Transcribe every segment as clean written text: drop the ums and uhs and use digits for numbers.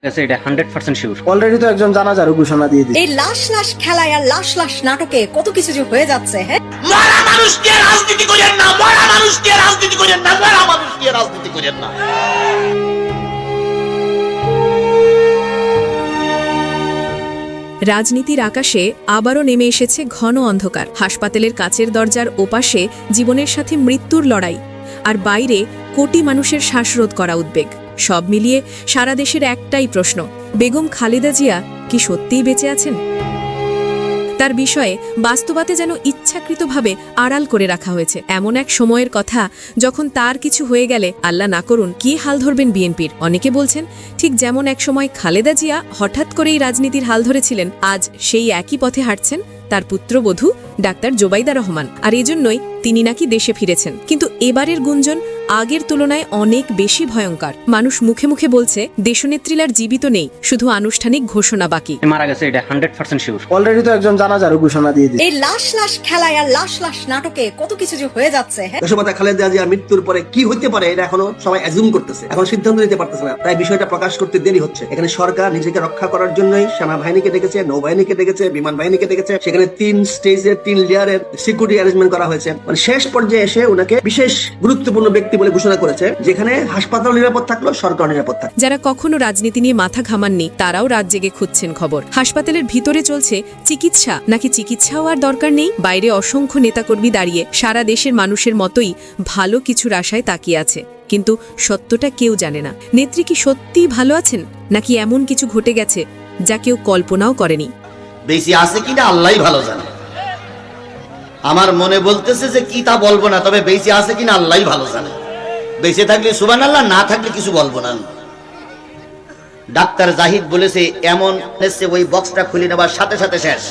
এটা 100% sure. Already তো একজন জানাজারও ঘোষণা দিয়ে দিয়েছে। এই লাশ লাশ খেলায় আর লাশ লাশ নাটকে কত কিছু যে হয়ে যাচ্ছে। হ্যাঁ, মরা মানুষ দিয়ে রাজনীতি করেন না, মরা মানুষ দিয়ে রাজনীতি করেন না, মরা মানুষ দিয়ে রাজনীতি করেন না। রাজনীতির আকাশে আবারও নেমে এসেছে ঘন অন্ধকার। হাসপাতালের কাচের দরজার ওপাশে জীবনের সাথে মৃত্যুর লড়াই, আর বাইরে কোটি মানুষের শ্বাসরোধ করা উদ্বেগ। সব মিলিয়ে সারা দেশের একটাই প্রশ্ন, বেগম খালেদা জিয়া কি সত্যিই বেঁচে আছেন? তার বিষয়ে বাস্তবতা যেন ইচ্ছাকৃতভাবে আড়াল করে রাখা হয়েছে। এমন এক সময়ের কথা যখন তার কিছু হয়ে গেলে আল্লাহ না করুন কি হাল ধরবেন বিএনপির। অনেকে বলছেন ঠিক যেমন এক সময় খালেদা জিয়া হঠাৎ করেই রাজনীতির হাল ধরেছিলেন, আজ সেই একই পথে হাঁটছেন তার পুত্রবধূ ডাক্তার জোবাইদা রহমান, আর এজন্যই তিনি নাকি দেশে ফিরেছেন। কিন্তু এবারের গুঞ্জন আগের তুলনায় অনেক বেশি ভয়ঙ্কর। মানুষ মুখে মুখে বলছে দেশনেত্রীলার জীবিত নেই, শুধু আনুষ্ঠানিক ঘোষণা বাকি। মারা গেছে, এটা 100% শিওর। অলরেডি তো একজন জানাজারও ঘোষণা দিয়ে দিয়েছে। এই লাশ লাশ খেলায় আর লাশ লাশ নাটকে কত কিছু যে হয়ে যাচ্ছে। হ্যাঁ, দেশমাতা খালেদা জিয়ার মৃত্যুর পরে কি হতে পারে এটা এখনো সবাই অ্যাজুম করতেছে, এখন সিদ্ধান্ত নিতে পারতেছে না, তাই বিষয়টা প্রকাশ করতে দেরি হচ্ছে। এখানে সরকার নিজেকে রক্ষা করার জন্যই সেনাবাহিনীকে ডেকেছে, নৌবাহিনীকে ডেকেছে, বিমান বাহিনীকে ডেকেছে। সেখানে 3 স্টেজের 3 লেয়ারের সিকিউরিটি অ্যারেঞ্জমেন্ট করা হয়েছে। মানে শেষ পর্যায়ে এসে ওনাকে বিশেষ গুরুত্বপূর্ণ ব্যক্তি বলে ঘোষণা করেছে, যেখানে হাসপাতাল নিরাপদ থাকলো, সরকার নিরাপদ থাকলো। যারা কখনো রাজনীতি নিয়ে মাথা ঘামাননি তারাও রাত জেগে খুঁজছেন খবর। হাসপাতালের ভিতরে চলছে চিকিৎসা, নাকি চিকিৎসাও আর দরকার নেই? বাইরে অসংখ্য নেতাকর্মী দাঁড়িয়ে সারা দেশের মানুষের মতোই ভালো কিছুর আশায় তাকিয়ে আছে, কিন্তু সত্যটা কেউ জানে না। নেত্রী কি সত্যিই ভালো আছেন, নাকি এমন কিছু ঘটে গেছে যা কেউ কল্পনাও করেনি? বেশি আছে কিনা আল্লাহই ভালো জানে। আমার মনে বলতেছে যে কি তা বলবো না, তবে বেশি আছে কিনা আল্লাহই ভালো জানে। বেঁচে থাকলে সুবহানাল্লাহ, না থাকলে কিছু বলবো না। ডাক্তার জাহিদ বলেছে এমন ওই বক্সটা খুলে নেবার সাথে সাথে শেষ।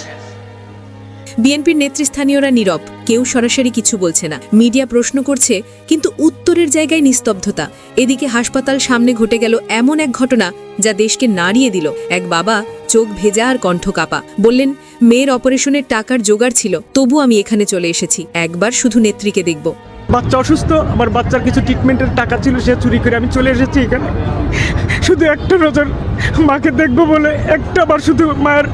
বিএনপির নেতৃস্থানীয়রা নীরব, কেউ সরাসরি কিছু বলছে না। মিডিয়া প্রশ্ন করছে, কিন্তু উত্তরের জায়গায় নিস্তব্ধতা। এদিকে হাসপাতাল সামনে ঘটে গেল এমন এক ঘটনা যা দেশকে নাড়িয়ে দিল। এক বাবা চোখ ভেজা আর কণ্ঠ কাঁপা বললেন, মেয়ের অপারেশনের টাকার জোগাড় ছিল, তবু আমি এখানে চলে এসেছি, একবার শুধু নেত্রীকে দেখব। বাচ্চা অসুস্থ, আমার বাচ্চার কিছু ট্রিটমেন্টের টাকা ছিল, সে চুরি করে আমি চলে এসেছি এখানে শুধু একটা নজর মাকে দেখবো বলে, একটা বার শুধু মায়ের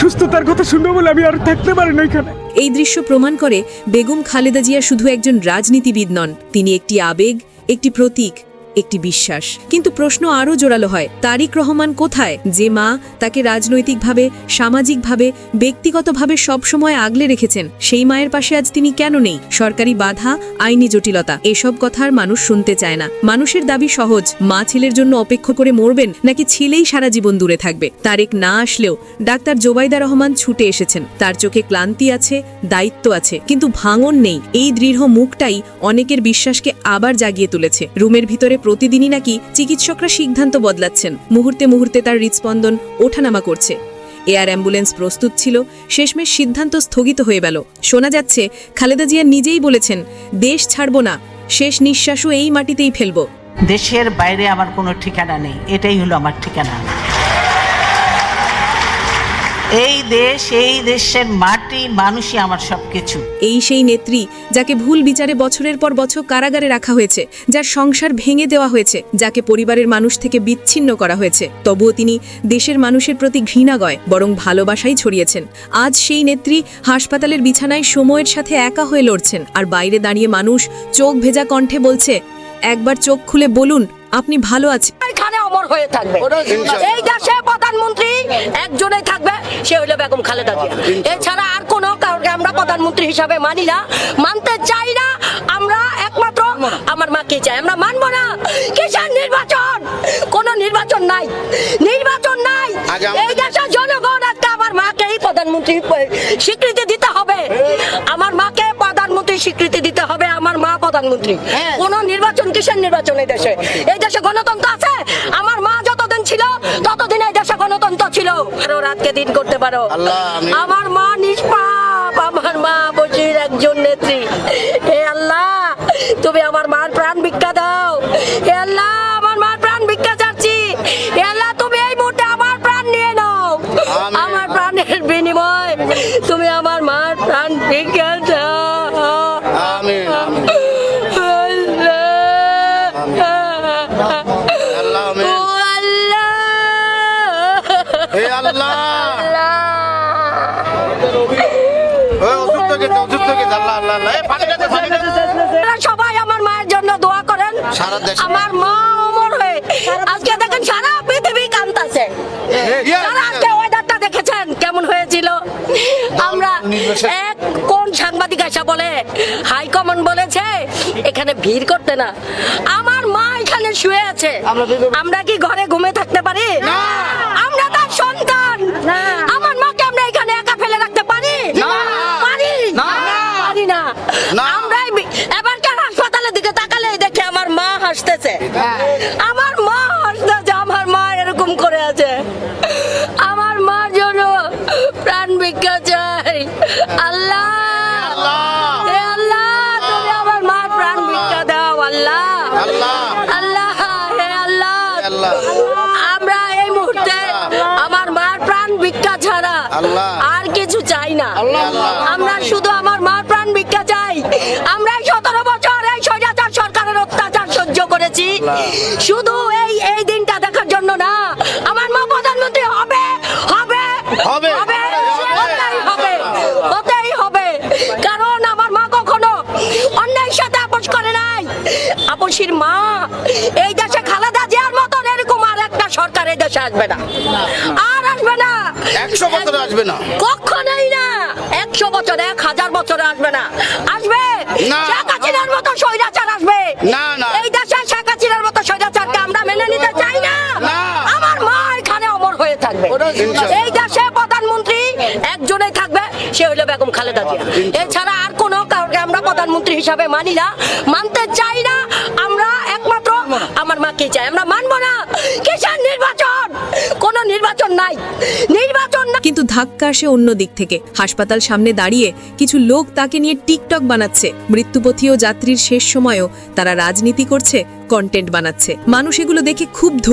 সুস্থতার কথা শুনবো বলে আমি আর থাকতে পারিনি ওইখানে। এই দৃশ্য প্রমাণ করে বেগম খালেদা জিয়া শুধু একজন রাজনীতিবিদ নন, তিনি একটি আবেগ, একটি প্রতীক, একটি বিশ্বাস। কিন্তু প্রশ্ন আরও জোরালো হয়, তারিক রহমান কোথায়? যে মা তাকে রাজনৈতিকভাবে, সামাজিকভাবে, ব্যক্তিগতভাবে সবসময় আগলে রেখেছেন, সেই মায়ের পাশে আজ তিনি কেন নেই? সরকারি বাধা, আইনি জটিলতা, এসব কথার মানুষ শুনতে চায় না। মানুষের দাবি সহজ, মা ছেলের জন্য অপেক্ষা করে মরবেন, নাকি ছেলেই সারা জীবন দূরে থাকবে? তারেক না আসলেও ডাক্তার জোবাইদা রহমান ছুটে এসেছেন। তার চোখে ক্লান্তি আছে, দায়িত্ব আছে, কিন্তু ভাঙন নেই। এই দৃঢ় মুখটাই অনেকের বিশ্বাসকে আবার জাগিয়ে তুলেছে। রুমের ভিতরে প্রতিদিনই নাকি চিকিৎসকরা সিদ্ধান্ত বদলাচ্ছেন, মুহূর্তে মুহূর্তে তার হৃদস্পন্দন ওঠানামা করছে। এয়ার অ্যাম্বুলেন্স প্রস্তুত ছিল, শেষমেশ সিদ্ধান্ত স্থগিত হয়ে গেল। শোনা যাচ্ছে খালেদা জিয়া নিজেই বলেছেন, দেশ ছাড়ব না, শেষ নিঃশ্বাসও এই মাটিতেই ফেলব। দেশের বাইরে আমার কোনো ঠিকানা নেই, এটাই হলো আমার ঠিকানা। এই দেশ, এই দেশের মাটি, মানুষই আমার সবকিছু। এই সেই নেত্রী যাকে ভুল বিচারে বছরের পর বছর কারাগারে রাখা হয়েছে, যার সংসার ভেঙে দেওয়া হয়েছে, যাকে পরিবারের মানুষ থেকে বিচ্ছিন্ন করা হয়েছে, তবুও তিনি দেশের মানুষের প্রতি ঘৃণা গয় বরং ভালোবাসাই ছড়িয়েছেন। আজ সেই নেত্রী হাসপাতালের বিছানায় সময়ের সাথে একা হয়ে লড়ছেন, আর বাইরে দাঁড়িয়ে মানুষ চোখ ভেজা কণ্ঠে বলছে, একবার চোখ খুলে বলুন আপনি ভালো আছেন। এখানে অমর হয়ে থাকবে। এই দেশে প্রধানমন্ত্রী একজনেই থাকবে, সে হলো বেগম খালেদা জিয়া। এছাড়া আর কোনো কাউকে আমরা প্রধানমন্ত্রী হিসাবে মানি না, মানতে চাই না। আমরা একমাত্র আমার মাকে চাই, আমরা মানবো না। কিসের নির্বাচন? কোন নির্বাচন নাই, নির্বাচন নাই। এই দেশের জনগণ আজকে আমার মাকেই প্রধানমন্ত্রী স্বীকৃতি দিতে হবে, আমার মাকে প্রধানমন্ত্রী স্বীকৃতি দিতে হবে। আমার মা প্রধানমন্ত্রী, কোন নির্বাচন? কিসের নির্বাচন? এই দেশে, এই দেশে গণতন্ত্র আছে। আমার মা যতদিন ছিল ততদিন এই দেশে গণতন্ত্র ছিল। আরো রাতকে দিন করতে পারো। আমার মা নিষ্পাপ, আমার মা বসির একজন নেত্রী। হে আল্লাহ, তুমি আমার মার প্রাণ ভিক্ষা দাও। হে আল্লাহ, আমার মার প্রাণ ভিক্ষা চাচ্ছি। হে আল্লাহ, তুমি এই মুহূর্তে আমার প্রাণ নিয়ে নাও। আমার প্রাণের বিনিময় তুমি আমার মার প্রাণ ভিক্ষা দাও। আমিন। সবাই আমার মায়ের জন্য দোয়া করেন। আমার মা অমর হয়ে আজকে দেখেন সারা পৃথিবী কাঁদতাছে। আজকে ওয়েদারটা দেখেছেন কেমন হয়েছিল? আমরা এক কোন সাংবাদিক এসে বলে হাইকমান্ড বলেছে এখানে ভিড় করতে না। আমার মা এখানে শুয়ে আছে, আমরা কি ঘরে ঘুমে থাকতে পারি? আমরা তার সন্তান, আমার মাকে আমরা এখানে একা ফেলে রাখতে পারি? পারি না। আমরা এবারকার হাসপাতালের দিকে তাকালে দেখে আমার মা হাসতেছে, আমার মা হাসতেছে, আমার মা এরকম করে আছে। আমার মার জন্য প্রাণ ভিক্ষা চাই। আল্লাহ হে আল্লাহ, তুমি আমার মার প্রাণ ভিক্ষা দাও। আল্লাহ আল্লাহ হে আল্লাহ, আমরা এই মুহূর্তে আমার মার প্রাণ ভিক্ষা ছাড়া আর কিছু চাই না। আমরা শুধু আমার মার প্রাণ ভিক্ষা চাই। আমরা 17 বছর এই স্বৈরাচার সরকারের অত্যাচার সহ্য করেছি শুধু এই দিনটা দেখার জন্য না। আমার মা প্রধানমন্ত্রী হবে হবে হবে হতেই হবে, কারণ আমার মা কখনো অন্যায়ের সাথে আপোষ করে নাই। আপোষের মা এই দেশে খালেদা জিয়ার মতন এরকম আর একটা সরকার এই দেশে আসবে না, আর আসবে না, 100 বছর আসবে না, কখনোই না। 100 বছর 1000 বছরে আসবে না, আসবে শেখ হাসিনার মতো স্বৈরাচার আসবে। এই দেশে শেখ হাসিনার মতো স্বৈরাচারকে আমরা মেনে নিতে চাই না। আমার মা এখানে অমর হয়ে থাকবে। এই দেশে প্রধানমন্ত্রী একজনেই থাকবে, সে হলো বেগম খালেদা জিয়া। এছাড়া আর কোনো কাউকে আমরা প্রধানমন্ত্রী হিসাবে মানি না, মানতে চাই না। আমরা একমাত্র আমার মাকে চাই, আমরা মানবো না। কিসের নির্বাচন? কোনো নির্বাচন নাই, নির্বাচন না। কিন্তু ধাক্কা আসে অন্য দিক থেকে। হাসপাতাল সামনে দাঁড়িয়ে কিছু লোক তাকে নিয়ে টিকটক বানাচ্ছে। মৃত্যুপথী ও যাত্রীর শেষ সময়েও তারা রাজনীতি করছে, কন্টেন্ট বানাচ্ছে। মানুষ এগুলো দেখে ক্ষুব্ধ,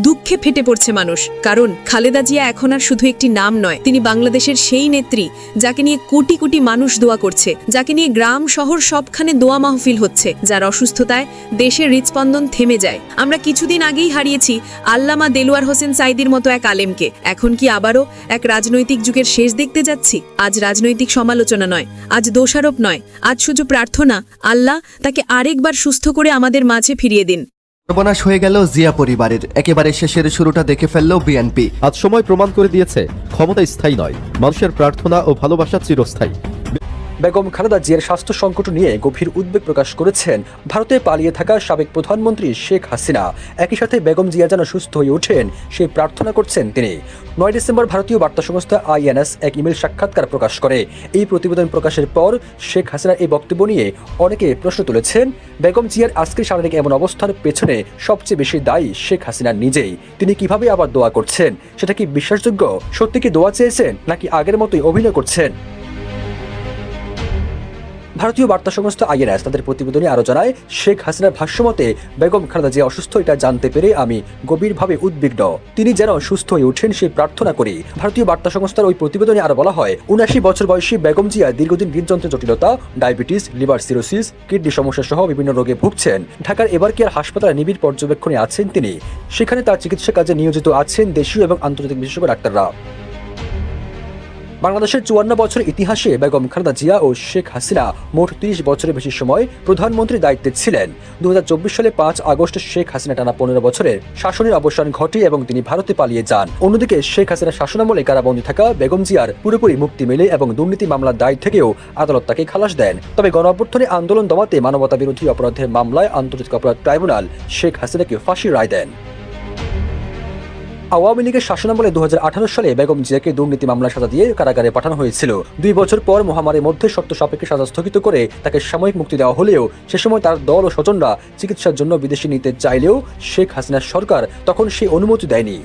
দুঃখে ফেটে পড়ছে মানুষ। কারণ খালেদা জিয়া এখন আর শুধু একটি নাম নয়, তিনি বাংলাদেশের সেই নেত্রী যাকে নিয়ে কোটি কোটি মানুষ দোয়া করছে, যাকে নিয়ে গ্রাম শহর সবখানে দোয়া মাহফিল হচ্ছে, যার অসুস্থতায় দেশের হৃদস্পন্দন থেমে যায়। আমরা কিছুদিন আগেই হারিয়েছি আল্লামা দেলোয়ার হোসেন সাইদির মতো এক আলেমকে। এখন কি আবারও এক রাজনৈতিক যুগের শেষ দেখতে যাচ্ছি? আজ রাজনৈতিক সমালোচনা নয়, আজ দোষারোপ নয়, আজ শুধু প্রার্থনা, আল্লাহ তাকে আরেকবার সুস্থ করে আমাদের মাঝে ফিরিয়ে দিন। সর্বনাশ হয়ে গেল জিয়া পরিবারের। একেবারে শেষের শুরুটা দেখে ফেলল বিএনপি। আজ সময় প্রমাণ করে দিয়েছে ক্ষমতা স্থায়ী নয়, মানুষের প্রার্থনা ও ভালোবাসা চিরস্থায়ী। বেগম খালেদা জিয়ার স্বাস্থ্য সংকট নিয়ে গভীর উদ্বেগ প্রকাশ করেছেন ভারতে পালিয়ে থাকা সাবেক প্রধানমন্ত্রী শেখ হাসিনা। একই সাথে বেগম জিয়া যেন সুস্থ হয়ে ওঠেন সেই প্রার্থনা করছেন তিনি। 9 ডিসেম্বর ভারতীয় বার্তা সংস্থা INS এক ইমেল সাক্ষাৎকার প্রকাশ করে। এই প্রতিবেদন প্রকাশের পর শেখ হাসিনার এই বক্তব্য নিয়ে অনেকে প্রশ্ন তুলেছেন। বেগম জিয়ার আজকের শারীরিক এমন অবস্থার পেছনে সবচেয়ে বেশি দায়ী শেখ হাসিনা নিজেই। তিনি কিভাবে আবার দোয়া করছেন? সেটা কি বিশ্বাসযোগ্য? সত্যি কি দোয়া চেয়েছেন নাকি আগের মতোই অভিনয় করছেন? ভারতীয় বার্তা সংস্থা INS তাদের প্রতিবেদনে আরো জানায়, শেখ হাসিনার ভাষ্যমতে বেগম খালেদা জিয়া অসুস্থ এটা জানতে পেরে আমি গভীরভাবে উদ্বিগ্ন। তিনি যেন সুস্থ হয়ে ওঠেন সেই প্রার্থনা করি। ভারতীয় বার্তা সংস্থার ওই প্রতিবেদনে আরো বলা হয়, 79 বছর বয়সী বেগম জিয়া দীর্ঘদিন হৃদযন্ত্রের জটিলতা, ডায়াবেটিস, লিভার সিরোসিস, কিডনি সমস্যা সহ বিভিন্ন রোগে ভুগছেন। ঢাকার এবারকেয়ার হাসপাতালে নিবিড় পর্যবেক্ষণে আছেন তিনি। সেখানে তার চিকিৎসা কাজে নিয়োজিত আছেন দেশীয় এবং আন্তর্জাতিক বিশেষজ্ঞ ডাক্তাররা। বাংলাদেশের 54 বছরের ইতিহাসে বেগম খালেদা জিয়া ও শেখ হাসিনা মোট 30 বছরের বেশি সময় প্রধানমন্ত্রীর দায়িত্বে ছিলেন। 2024 সালে 5 আগস্ট শেখ হাসিনা টানা 15 বছরের শাসনের অবসান ঘটে এবং তিনি ভারতে পালিয়ে যান। অন্যদিকে শেখ হাসিনার শাসনামলে কারাবন্দী থাকা বেগম জিয়ার পুরোপুরি মুক্তি মেলে এবং দুর্নীতি মামলার দায় থেকেও আদালত তাকে খালাস দেন। তবে গণঅভ্যুত্থানে আন্দোলন দমাতে মানবতা বিরোধী অপরাধের মামলায় আন্তর্জাতিক অপরাধ ট্রাইব্যুনাল শেখ হাসিনাকে ফাঁসির রায় দেন। আওয়ামী লীগের শাসনামলে 2018 সালে বেগম জিয়াকে দুর্নীতি মামলার সাজা দিয়ে কারাগারে পাঠানো হয়েছিল। 2 বছর পর মহামারীর মধ্যে শর্ত সাপেক্ষে সাজা স্থগিত করে তাকে সাময়িক মুক্তি দেওয়া হলেও সে সময় তার দল ও স্বজনরা চিকিৎসার জন্য বিদেশে নিতে চাইলেও শেখ হাসিনার সরকার তখন সেই অনুমতি দেয়নি।